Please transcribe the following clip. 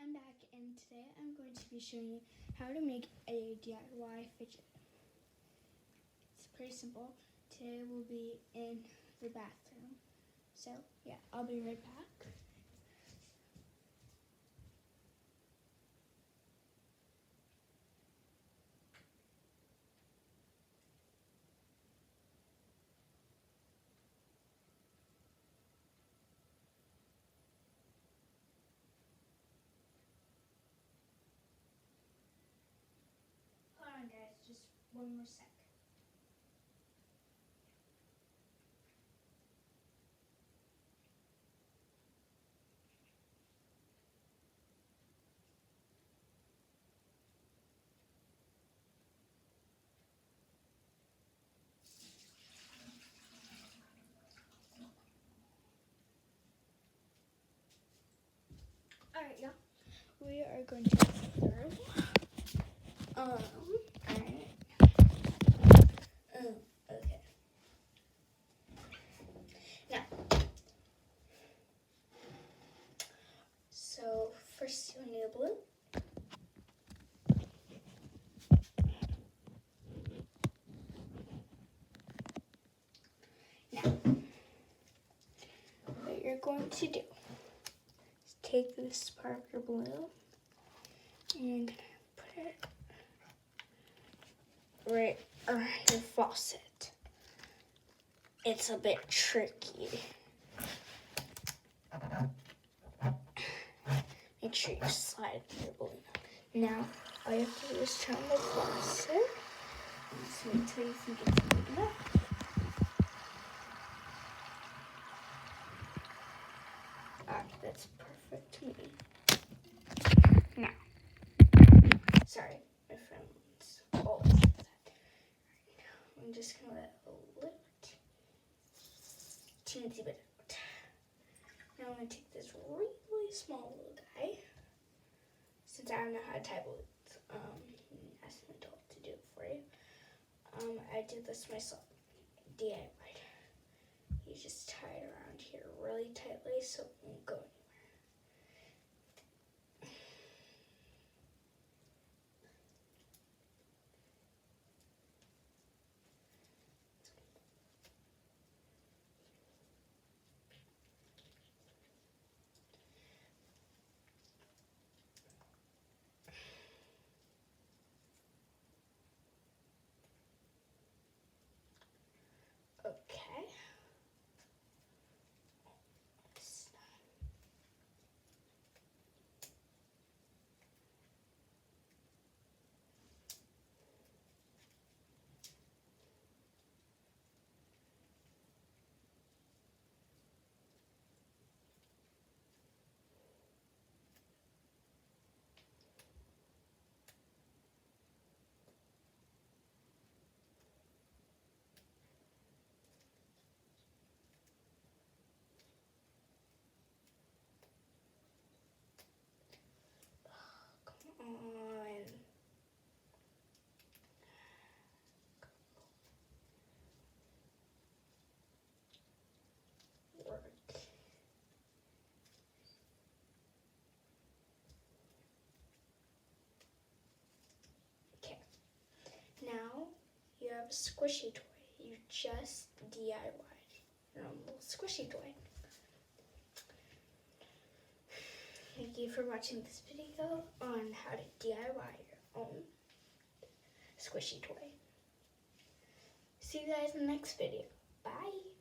I'm back, and today I'm going to be showing you how to make a DIY fidget. It's pretty simple. Today we'll be in the bathroom. So yeah, I'll be right back. Hold on guys, just one more sec. Alright, y'all. We are going to go through. Alright. Okay. Now, so first you'll need a blue. Now, what you're going to do is take this Parker blue and put it right around your faucet. It's a bit tricky. Make sure you slide your balloon. Now, all you have to do is turn the faucet. Just wait until you think it's big enough. Alright, that's perfect to me. Now, sorry, my friend's always like that. Right, now, I'm just gonna let a little teensy bit out. Now I'm gonna take this really small little guy. Since I don't know how to tie balloons, ask an adult to do it for you. I did this myself, DIY. You just tie it around here really tightly so it won't go anywhere. Okay. Come on. Work. Okay. Now you have a squishy toy. You just DIY'd your own little squishy toy. Thank you for watching this video on how to DIY your own squishy toy. See you guys in the next video. Bye.